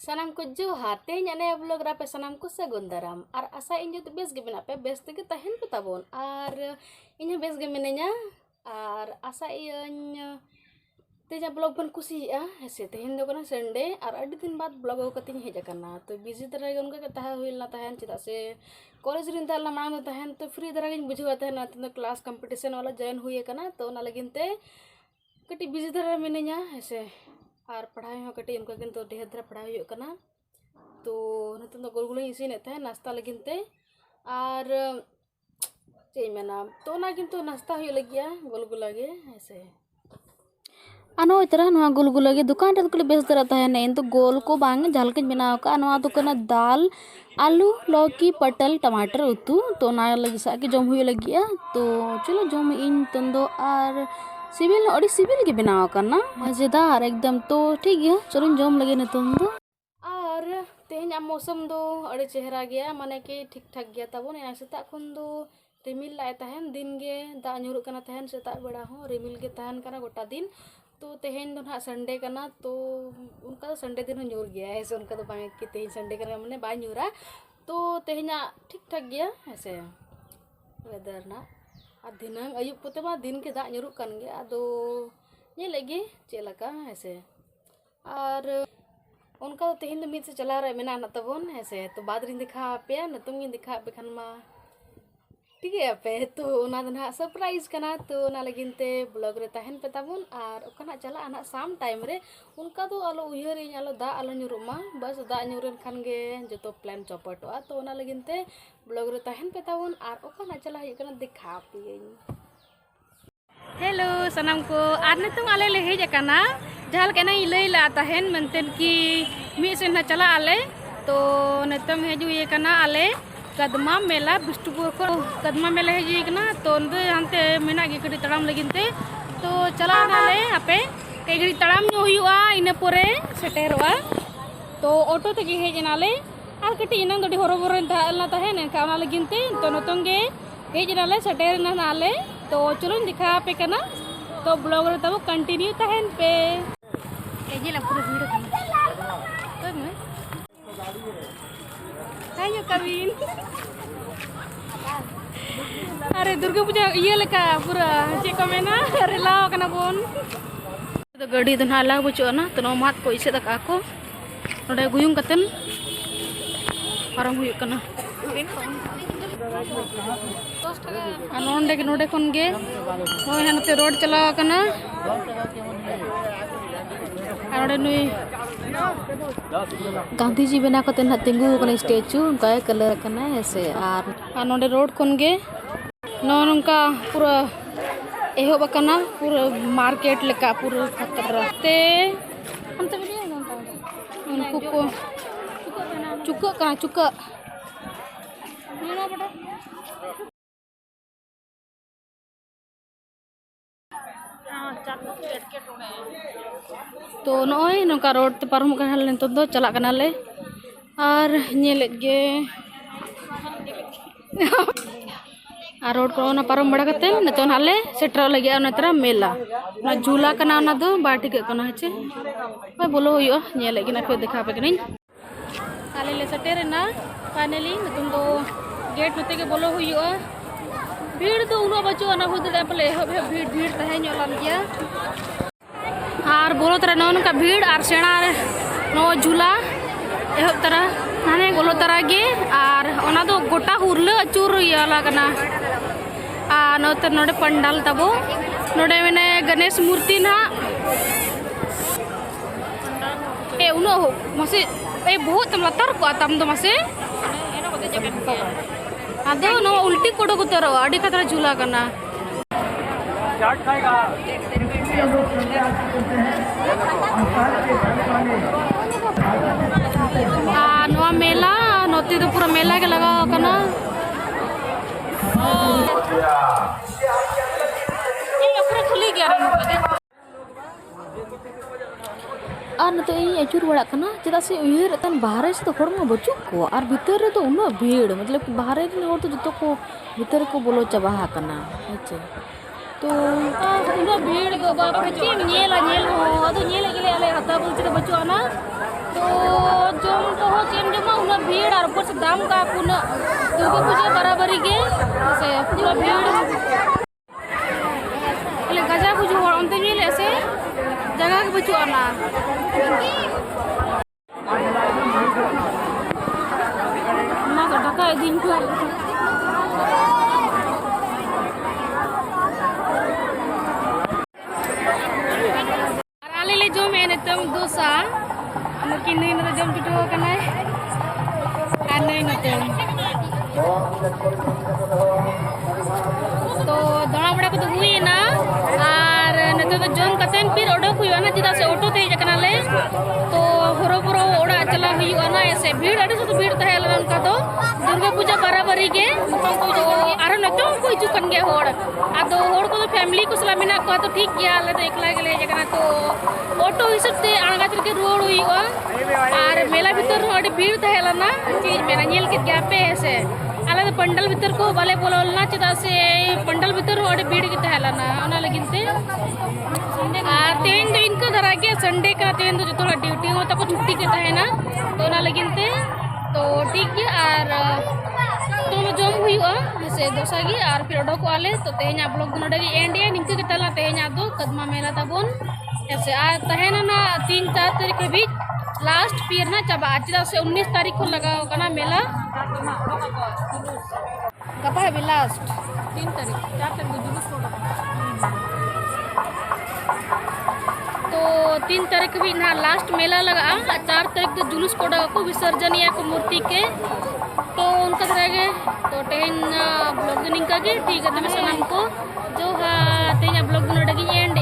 Sanam ko Johar, tehnya ne vlog rape sanam ko sagun daram. Ar asa injo tu bes ge benape bes tege tahen ko tabon. Ar inya bes ge menenya ar asa inya tehnya vlog pun kusi ya. Hese tehen do kana Sunday ar adi din baad vlog ko kating heja kana. To busy tara gon ka taha huil na tahen chita se college rin tal na mang tahen to free tara gin bujhu tahen na to class competition wala join huye kana to na lagin te kati busy tara menenya hese. और पढ़ाई में कटी उनका किन तो ढेर धरा पढ़ाई हुई करना तो नतन तो गोलगुलो इसी ने थे नाश्ता लगिन ते और चे मेना तो ना किन तो नाश्ता हुई लगिया गोलगुला गे ऐसे अनो इतरा नवा गोलगुला गे दुकान रे कुले बेच दरा है नहीं तो गोल को बांग झाल के बनाव का नवा तो कना दाल आलू लौकी पटल टमाटर उतू तो ना लगी सा के जम हुई लगिया तो चलो जम इन तंदो और सिविल और सिविल के बनाव करना मजेदार एकदम तो ठीक है चलो जम लगे न तुम दो और तेहन मौसम दो अड़े चेहरा गया माने कि ठीक ठाक गया तब ना सेता खुन दो रिमिल लाए तहन दिन गे दा nyuruh kana तहन सेता बेड़ा हो रिमिल गे तहन kana गोटा दिन तो तेहन दो ना संडे करना तो उनका तो संडे दिन nyur गया है ऐसे उनका तो बांग कि तेहन संडे करना माने बाय nyura तो तेहन ठीक ठाक गया ऐसे वेदर ना और दिनंग अयुब पोते मा दिन के दा nyuruh kan ge ado ये लगे चेलका ऐसे और उनका तो तेहन मीत से चला रहा मेना न तबन ऐसे तो बाद रिन दिखा पे न तुम दिखा पे खन मा ठीक है पे तो ना ना सरप्राइज कना तो ना लगिनते ब्लॉग रे तहन पे तबन और ओकना चला ना शाम टाइम रे उनका तो आलो उयर आलो दा आलो nyuruh बस दा nyuren खान गे जो प्लान चौपटो तो ना लगिनते ब्लॉग रे तहन पे तबन और ओकना चला है कना दिखा पे हेलो सनम को आर नितुंग आले ले हेज कना जहाल केना लई ला तहन मनतेन की मी से ना चला आले तो नितुंग हेजु ये कना आले कदमा मेला बिष्टुपुर को कदमा मेला हेजु कना तो हंते मेना गे कड़ी तड़ाम लगिनते तो चला आले आपे कई घड़ी तड़ाम नो हुआ इना पोरे सेटेरवा तो ऑटो ते हेज नाले आर कटी इना दडी हरोबर ला तहन का ना लगिनते तो नितुंग गे हेज नाले सेटेर ना नाले तो चलो दिखा पे करना तो ब्लॉग रे तब कंटिन्यू तहन पे एजे ला पूरा भीड़ करना तो मैं हाय कविन अरे दुर्गा पूजा ये लेका पूरा चे को मेना रेलाव कना बोन तो गाड़ी तो हाला बचो ना तो नो मात को इसे तक को नोडे गुयुंग कतन पारम हुई कना नोडे खन गे होय हनते रोड चला कना नोडे नुई गांधी जी बना कते ना तिंगु कना स्टैचू उनका कलर कना ऐसे और नोडे रोड खन गे नोनका पूरा एहो बकना पूरा मार्केट लेका पूरा खतरा ते अंत वीडियो नोंता उनको को चुका का चुका तो नॉय नोका रोड ते पारम कना ले तो दो चला कना ले और नेले गे और रोड को ना पारम बड़ा कते न तो नाले सेटर लगे ना तरह मेला ना झूला कना ना दो बाटी के कना है भाई बोलो हुयो नेले गे ना फिर दिखा पे कनी आले ले सेटर ना फाइनली तुम दो गेट नते के बोलो हुयो भीड़ तो उनो बचो ना खुद दे पले भीड़ भीड़ तहे ᱧᱚᱞᱟᱱ गया और बोलो तरह नौन का भीड़ और सेना नो झूला एहब तरह नाने बोलो तरह गे और ओना दो गोटा हुरले अचूर याला कना आ नोते नोडे पंडाल तबो नोडे मेने गणेश मूर्ति ना ए उनो मसे ए बहुत लतर को तम दो मसे अदो नो उल्टी कोडो को तरो अडी खतरा झूला कना चाट खाएगा नवा मेला नोती तो पूरा मेला के लगा कना ये पूरा खुली गया और न तो अचूर बड़ा कना चेदा से उयर तन बाहर से तो हड़मा बचू को और भीतर रे तो उना भीड़ मतलब बाहर रे और तो जतो को भीतर को बोलो चबा कना हेचे तो उना भीड़ को बाप के नेला नेल हो अदो नेल गेले आले हता बोलते बचो ना तो जमा उना भीड़ और ऊपर से दाम का पुना दुर्गा पूजा बराबरी के से पूरा भीड़ ले गजा कुछ और अंत में ले से जगह के बचू आना ना तो ढका दिन को ले जो मैंने तुम दोसा मकिन नहीं ना जम पिटो करना है नहीं ना तो दड़ा बड़ा को तो हुई ना और नते तो जम कतेन फिर ओडक हुई ना चिदा से ऑटो ते जकना ले तो होरो पुरो ओडा चला हुई ना ऐसे भीड़ अड़ी से तो भीड़ तहे लगन का तो दुर्गा पूजा बराबरी के मतलब को जो आरो नते को हिजु कन गे होड़ आदो होड़ को तो फैमिली को सला मिना को तो ठीक गया ले तो एकला गेले जकना तो ऑटो हिसाब से आंगा के रोड हुई और मेला भीतर अड़ी भीड़ तहे लना चीज मेना नेल के गैपे ऐसे आले तो पंडल भीतर को बाले बोलना चिदा से पंडल भीतर अड़ी भीड़ के तहे लना ओना लगिनते तेन जो इनको धरा के संडे का तेन जो थोड़ा ड्यूटी हो तो छुट्टी के तहे ना तो ओना लगिनते तो ठीक है और तो जम हुई जैसे दोसा गी और फिर ओडो को आले तो तेहना ब्लॉग नोडे गी एंड है निंके के तला तेहना दो कदमा मेला तबोन ऐसे आ तहेना ना 3-4 तारीख के बीच लास्ट फिर ना चाबा चिदा से 19 तारीख को लगा होगा मेला कपा है भी लास्ट 3 तारीख 4 तारीख जुलूस तो 3 तारीख भी ना लास्ट मेला लगा 4 तारीख तो जुलूस कोडा को विसर्जन या को मूर्ति के तो उनका रहेंगे तो टेन ब्लॉग निंका के ठीक है तो मैं सलाम को जो हाँ तेना ब्लॉग नोडगी एंड